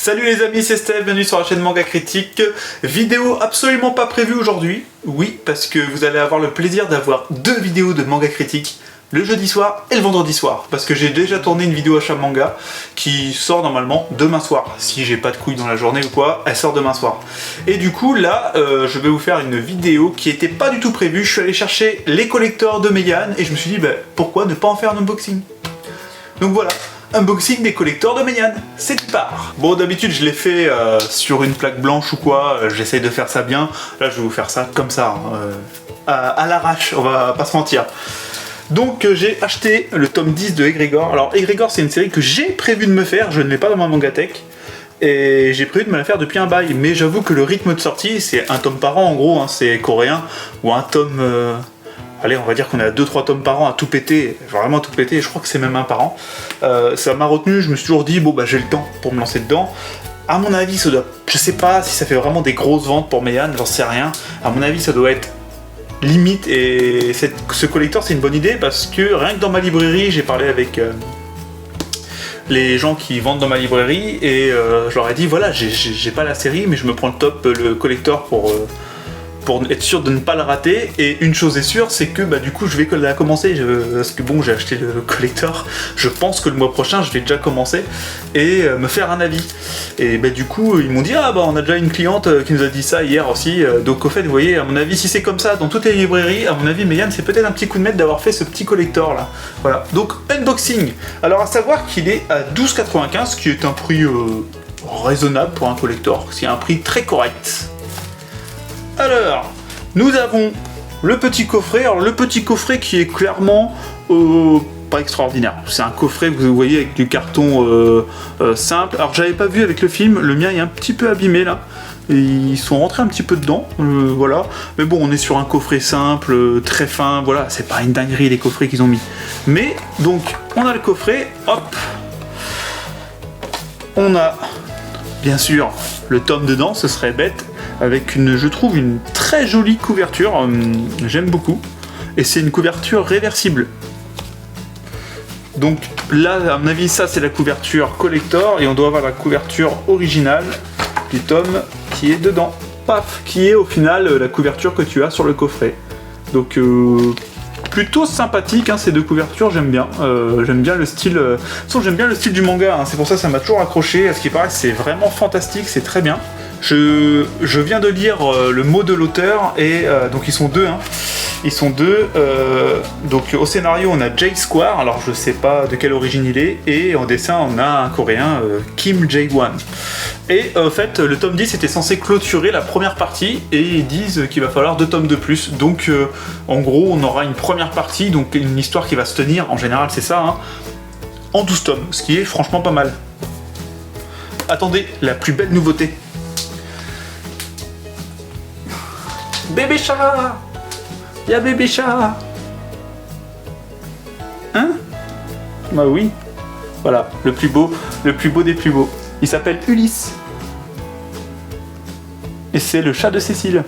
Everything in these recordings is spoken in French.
Salut les amis, c'est Steph, bienvenue sur la chaîne Manga Critique. Vidéo absolument pas prévue aujourd'hui. Oui, parce que vous allez avoir le plaisir d'avoir deux vidéos de Manga Critique, le jeudi soir et le vendredi soir. Parce que j'ai déjà tourné une vidéo achat manga qui sort normalement demain soir. Si j'ai pas de couilles dans la journée ou quoi, elle sort demain soir. Et du coup là, je vais vous faire une vidéo qui était pas du tout prévue. Je suis allé chercher les collecteurs de Meian et je me suis dit, pourquoi ne pas en faire un unboxing? Donc voilà. Unboxing des collecteurs de Meian, c'est du part. Bon, d'habitude je l'ai fait sur une plaque blanche ou quoi, j'essaye de faire ça bien. Là je vais vous faire ça comme ça, à l'arrache, on va pas se mentir. Donc j'ai acheté le tome 10 de Egregore. Alors Egregore c'est une série que j'ai prévu de me faire, je ne l'ai pas dans ma mangatech. Et j'ai prévu de me la faire depuis un bail, mais j'avoue que le rythme de sortie, c'est un tome par an en gros, hein, c'est coréen, ou un tome... Allez, on va dire qu'on est à 2-3 tomes par an à tout péter, vraiment tout péter, je crois que c'est même un par an. Ça m'a retenu, je me suis toujours dit, bon j'ai le temps pour me lancer dedans. À mon avis, ça doit, je sais pas si ça fait vraiment des grosses ventes pour Meian, j'en sais rien. À mon avis, ça doit être limite, et ce collector c'est une bonne idée parce que rien que dans ma librairie, j'ai parlé avec les gens qui vendent dans ma librairie et je leur ai dit, voilà, j'ai pas la série, mais je me prends le collector pour être sûr de ne pas le rater. Et une chose est sûre, c'est que du coup je vais la commencer, parce que bon, j'ai acheté le collector, je pense que le mois prochain je vais déjà commencer et me faire un avis. Et du coup ils m'ont dit, on a déjà une cliente qui nous a dit ça hier aussi, donc au fait vous voyez, à mon avis si c'est comme ça dans toutes les librairies, à mon avis Meian c'est peut-être un petit coup de maître d'avoir fait ce petit collector là. Voilà, donc unboxing. Alors à savoir qu'il est à 12,95, ce qui est un prix raisonnable pour un collector, c'est un prix très correct. Alors, nous avons le petit coffret. Alors, le petit coffret qui est clairement pas extraordinaire. C'est un coffret, vous voyez, avec du carton simple. Alors, j'avais pas vu avec le film, le mien est un petit peu abîmé là. Et ils sont rentrés un petit peu dedans, voilà. Mais bon, on est sur un coffret simple, très fin, voilà. C'est pas une dinguerie les coffrets qu'ils ont mis. Mais, donc, on a le coffret, hop. On a, bien sûr, le tome dedans, ce serait bête. Avec je trouve une très jolie couverture, j'aime beaucoup, et c'est une couverture réversible. Donc là, à mon avis, ça c'est la couverture collector, et on doit avoir la couverture originale du tome qui est dedans, paf, qui est au final la couverture que tu as sur le coffret. Donc plutôt sympathique, hein, ces deux couvertures, j'aime bien le style, j'aime bien le style du manga, hein, c'est pour ça que ça m'a toujours accroché, à ce qui paraît c'est vraiment fantastique, c'est très bien. Je viens de lire le mot de l'auteur et donc ils sont deux. Hein. Ils sont deux. Donc au scénario on a Jay Square, alors je sais pas de quelle origine il est, et en dessin on a un coréen Kim Jae-won. Et en fait le tome 10 était censé clôturer la première partie et ils disent qu'il va falloir 2 tomes de plus. Donc en gros on aura une première partie, donc une histoire qui va se tenir, en général c'est ça, hein, en 12 tomes, ce qui est franchement pas mal. Attendez, la plus belle nouveauté. Bébé chat! Y'a bébé chat! Hein? Bah oui. Voilà, le plus beau des plus beaux. Il s'appelle Ulysse. Et c'est le chat de Cécile.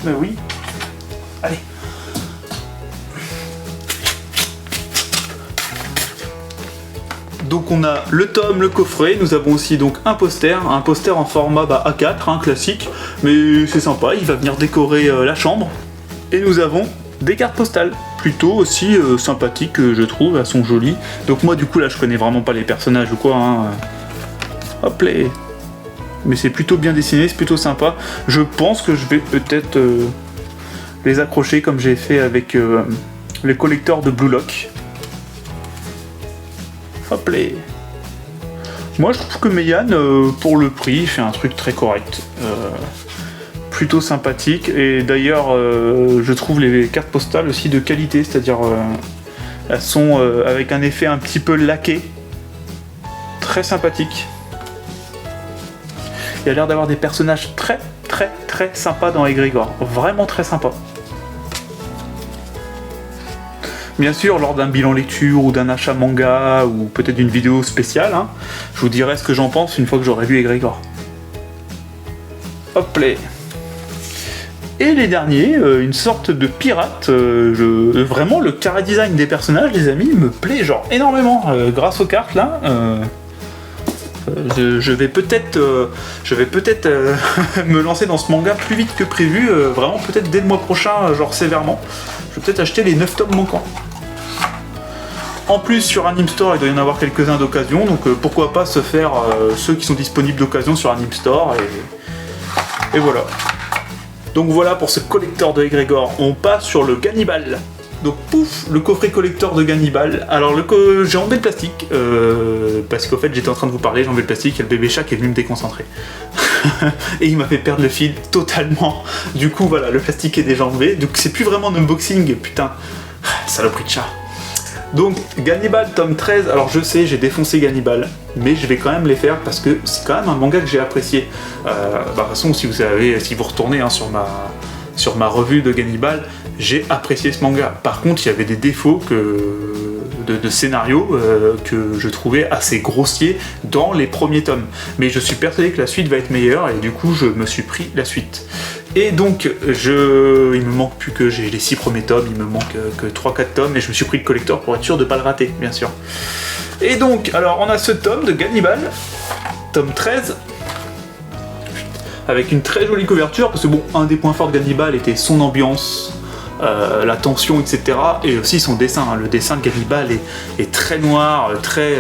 Bah oui. Allez. Donc on a le tome, le coffret, nous avons aussi donc un poster en format A4, hein, classique, mais c'est sympa, il va venir décorer la chambre. Et nous avons des cartes postales, plutôt aussi sympathiques je trouve, elles sont jolies. Donc moi du coup là je connais vraiment pas les personnages ou quoi, hein. Hop là. Mais c'est plutôt bien dessiné, c'est plutôt sympa. Je pense que je vais peut-être les accrocher comme j'ai fait avec les collecteurs de Blue Lock. Hop là. Moi je trouve que Meian, pour le prix, fait un truc très correct. Plutôt sympathique. Et d'ailleurs, je trouve les cartes postales aussi de qualité, c'est-à-dire elles sont avec un effet un petit peu laqué. Très sympathique. Il y a l'air d'avoir des personnages très très très sympas dans Egregore. Vraiment très sympas. Bien sûr, lors d'un bilan lecture ou d'un achat manga ou peut-être d'une vidéo spéciale, hein, je vous dirai ce que j'en pense une fois que j'aurai vu Egregore. Hop là. Et les derniers, une sorte de pirate. Vraiment, le chara design des personnages, les amis, me plaît genre énormément. Grâce aux cartes là, Je vais peut-être me lancer dans ce manga plus vite que prévu, vraiment peut-être dès le mois prochain, genre sévèrement. Je vais peut-être acheter les 9 tomes manquants. En plus, sur Anime Store, il doit y en avoir quelques-uns d'occasion, donc pourquoi pas se faire ceux qui sont disponibles d'occasion sur Anime Store, et voilà. Donc voilà pour ce collector de Egregor. On passe sur le Gannibal. Donc pouf, le coffret collector de Gannibal. Alors j'ai enlevé le plastique, parce qu'en fait j'étais en train de vous parler, j'ai enlevé le plastique et le bébé chat qui est venu me déconcentrer. Et il m'a fait perdre le fil totalement. Du coup voilà, le plastique est déjà enlevé, donc c'est plus vraiment un unboxing, putain, saloperie de chat. Donc Gannibal tome 13, alors je sais j'ai défoncé Gannibal, mais je vais quand même les faire parce que c'est quand même un manga que j'ai apprécié. De toute façon si vous retournez sur ma revue de Gannibal, j'ai apprécié ce manga. Par contre il y avait des défauts de scénario que je trouvais assez grossiers dans les premiers tomes. Mais je suis persuadé que la suite va être meilleure et du coup je me suis pris la suite. Et donc, il me manque plus que j'ai les 6 premiers tomes, il me manque que 3-4 tomes, et je me suis pris le collector pour être sûr de ne pas le rater, bien sûr. Et donc, alors on a ce tome de Gannibal, tome 13, avec une très jolie couverture, parce que bon, un des points forts de Gannibal était son ambiance, la tension, etc. Et aussi son dessin, hein. Le dessin de Gannibal est très noir, très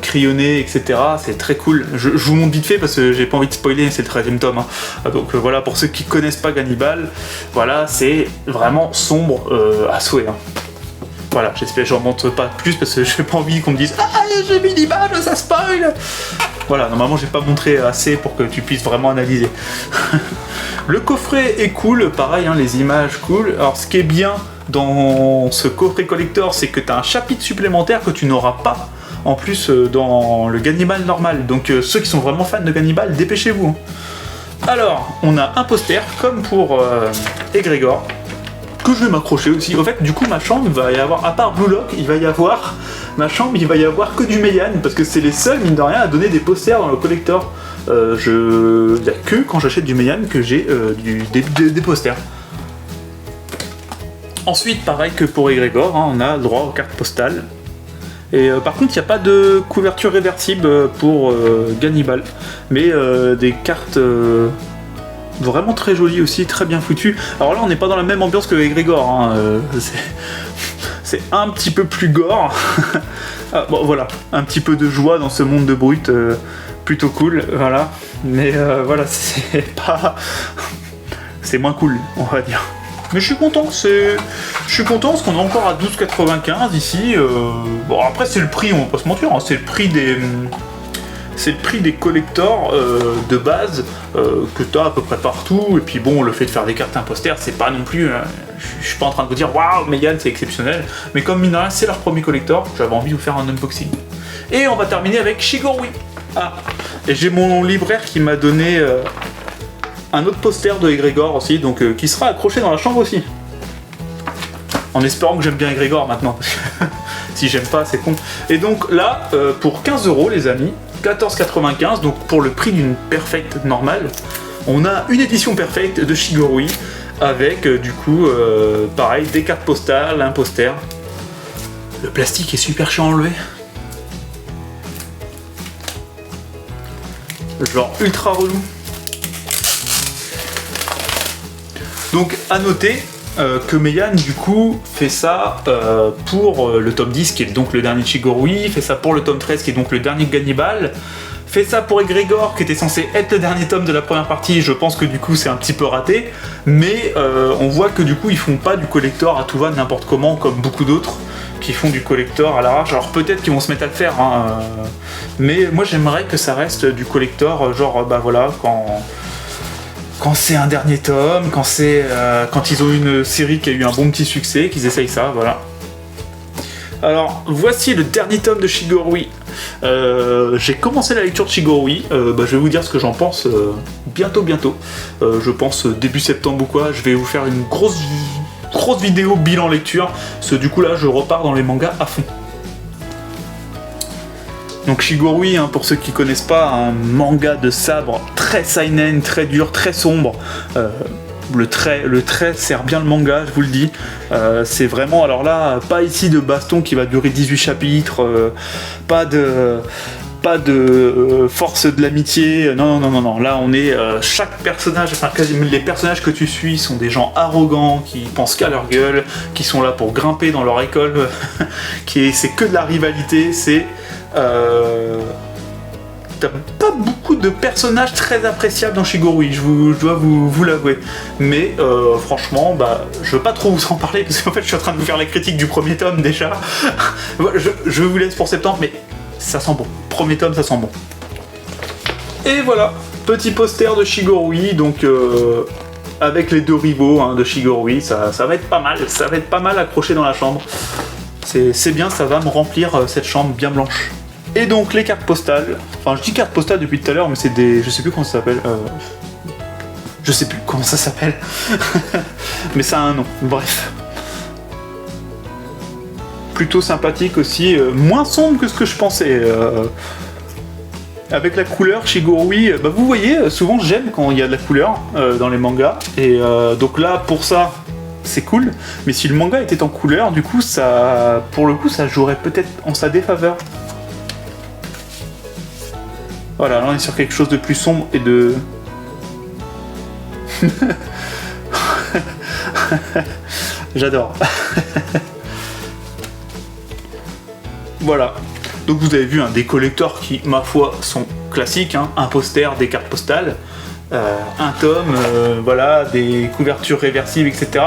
crayonné, etc. C'est très cool. Je vous montre vite fait parce que j'ai pas envie de spoiler, c'est le 13e tome. Hein. Donc voilà, pour ceux qui connaissent pas Gannibal, voilà, c'est vraiment sombre à souhait. Hein. Voilà, j'espère que j'en montre pas plus parce que j'ai pas envie qu'on me dise « Ah, j'ai mis l'image, ça spoil !» Voilà, normalement j'ai pas montré assez pour que tu puisses vraiment analyser. Le coffret est cool, pareil, hein, les images cool. Alors ce qui est bien dans ce coffret collector, c'est que tu as un chapitre supplémentaire que tu n'auras pas en plus dans le Gannibal normal. Donc ceux qui sont vraiment fans de Gannibal, dépêchez-vous. Alors, on a un poster comme pour Egregor, que je vais m'accrocher aussi. En fait, du coup, ma chambre, il va y avoir, à part Blue Lock, il va y avoir que du Meian, parce que c'est les seuls, mine de rien, à donner des posters dans le collector. Il n'y a que quand j'achète du Meian que j'ai des posters. Ensuite, pareil que pour Egregor, hein, on a le droit aux cartes postales. Et par contre, il n'y a pas de couverture réversible pour Gannibal, mais des cartes vraiment très jolies aussi, très bien foutues. Alors là, on n'est pas dans la même ambiance que Egregor, hein, c'est un petit peu plus gore. Ah, bon, voilà, un petit peu de joie dans ce monde de brut, plutôt cool, voilà. Mais voilà, c'est moins cool, on va dire. Mais je suis content, parce qu'on est encore à 12,95 ici. Bon, après c'est le prix, on va pas se mentir, hein, c'est le prix des collectors de base que tu as à peu près partout. Et puis bon, le fait de faire des cartes imposters, c'est pas non plus. Je suis pas en train de vous dire waouh, Meian c'est exceptionnel. Mais comme mine de rien, c'est leur premier collector, j'avais envie de vous faire un unboxing. Et on va terminer avec Shigorui. Ah, et j'ai mon libraire qui m'a donné un autre poster de Egregor aussi, donc qui sera accroché dans la chambre aussi. En espérant que j'aime bien Egregor maintenant. Si j'aime pas, c'est con. Et donc là, pour 15 € les amis, 14,95, donc pour le prix d'une perfect normale, on a une édition perfect de Shigorui avec du coup, pareil, des cartes postales, un poster. Le plastique est super chiant à enlever. Genre ultra relou. Donc à noter que Meian du coup fait ça pour le tome 10 qui est donc le dernier Shigorui, fait ça pour le tome 13 qui est donc le dernier Gannibal, fait ça pour Egregor qui était censé être le dernier tome de la première partie. Je pense que du coup c'est un petit peu raté, mais on voit que du coup ils font pas du collector à tout va n'importe comment comme beaucoup d'autres qui font du collector à l'arrache. Alors peut-être qu'ils vont se mettre à le faire, hein, mais moi j'aimerais que ça reste du collector genre bah voilà quand c'est un dernier tome, quand ils ont une série qui a eu un bon petit succès, qu'ils essayent ça, voilà. Alors, voici le dernier tome de Shigorui. J'ai commencé la lecture de Shigorui, je vais vous dire ce que j'en pense bientôt. Je pense début septembre ou quoi, je vais vous faire une grosse vidéo bilan lecture, parce que du coup là, je repars dans les mangas à fond. Donc Shigorui, hein, pour ceux qui connaissent pas, un manga de sabre très seinen, très dur, très sombre. Le trait sert bien le manga, je vous le dis. C'est vraiment, alors là, pas ici de baston qui va durer 18 chapitres, pas de pas de force de l'amitié, non, là on est, chaque personnage, enfin quasiment les personnages que tu suis sont des gens arrogants, qui pensent qu'à leur gueule, qui sont là pour grimper dans leur école, c'est que de la rivalité, t'as pas beaucoup de personnages très appréciables dans Shigorui, je dois vous l'avouer. Mais franchement, bah, je veux pas trop vous en parler parce qu'en fait je suis en train de vous faire la critique du premier tome déjà. je vous laisse pour septembre, mais ça sent bon. Premier tome, ça sent bon. Et voilà, petit poster de Shigorui, donc avec les deux rivaux hein, de Shigorui, ça va être pas mal. Ça va être pas mal accroché dans la chambre. C'est bien, ça va me remplir cette chambre bien blanche. Et donc les cartes postales, enfin je dis cartes postales depuis tout à l'heure, mais c'est des... je sais plus comment ça s'appelle. Je sais plus comment ça s'appelle. Mais ça a un nom, bref. Plutôt sympathique aussi, moins sombre que ce que je pensais. Avec la couleur Shigorui, bah vous voyez, souvent j'aime quand il y a de la couleur dans les mangas. Et donc là, pour ça, c'est cool. Mais si le manga était en couleur, du coup, ça, pour le coup, ça jouerait peut-être en sa défaveur. Voilà, là on est sur quelque chose de plus sombre et de... J'adore. Voilà. Donc vous avez vu des collectors qui, ma foi, sont classiques. Hein, un poster, des cartes postales, un tome, voilà, des couvertures réversibles, etc.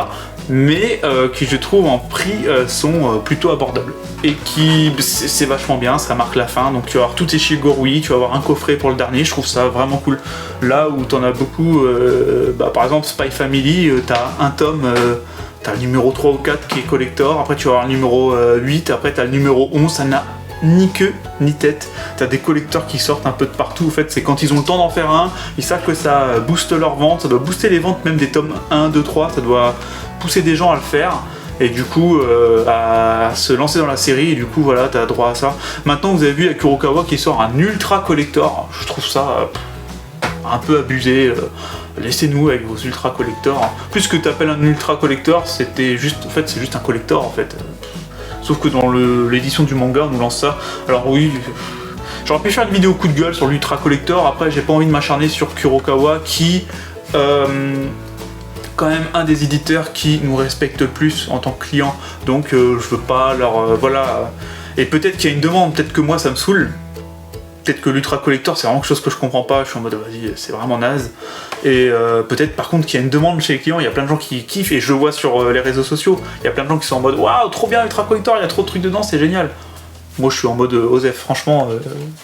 Mais qui, je trouve, en prix, sont plutôt abordables. Et qui, c'est vachement bien, ça marque la fin. Donc tu vas avoir tous tes Shigorui, tu vas avoir un coffret pour le dernier, je trouve ça vraiment cool. Là où t'en as beaucoup, par exemple Spy Family, t'as un tome, t'as le numéro 3 ou 4 qui est collector, après tu vas avoir le numéro 8, après t'as le numéro 11, ça n'a ni queue ni tête. T'as des collecteurs qui sortent un peu de partout, en fait c'est quand ils ont le temps d'en faire un, ils savent que ça booste leur vente, ça doit booster les ventes même des tomes 1, 2, 3, ça doit pousser des gens à le faire. Et du coup, à se lancer dans la série, et du coup, voilà, t'as droit à ça. Maintenant, vous avez vu, il y a Kurokawa qui sort un ultra collector. Je trouve ça un peu abusé. Laissez-nous avec vos ultra collectors. Plus que t'appelles un ultra collector, c'était juste, en fait, c'est juste un collector, en fait. Sauf que dans l'édition du manga, on nous lance ça. Alors oui, j'aurais pu faire une vidéo coup de gueule sur l'ultra collector. Après, j'ai pas envie de m'acharner sur Kurokawa qui... quand même un des éditeurs qui nous respecte plus en tant que client, donc je veux pas leur... voilà, et peut-être qu'il y a une demande, peut-être que moi ça me saoule, peut-être que l'ultra collector c'est vraiment quelque chose que je comprends pas, je suis en mode vas-y c'est vraiment naze, et peut-être par contre qu'il y a une demande chez les clients, il y a plein de gens qui kiffent, et je le vois sur les réseaux sociaux, il y a plein de gens qui sont en mode waouh trop bien l'ultra collector, il y a trop de trucs dedans, c'est génial. Moi je suis en mode Osef, franchement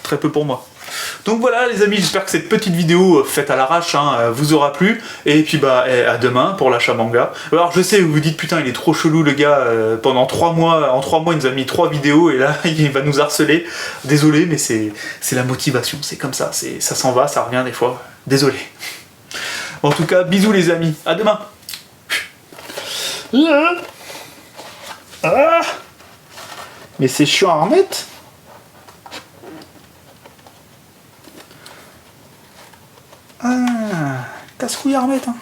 très peu pour moi. Donc voilà les amis, j'espère que cette petite vidéo faite à l'arrache vous aura plu. Et puis bah à demain pour l'achat manga. Alors je sais, vous vous dites putain il est trop chelou le gars, pendant 3 mois, en 3 mois il nous a mis 3 vidéos et là il va nous harceler. Désolé mais c'est la motivation, c'est comme ça, ça s'en va, ça revient des fois. Désolé. En tout cas, bisous les amis, à demain. Mais c'est chiant à remettre. Ah, casse-couille à remettre, hein.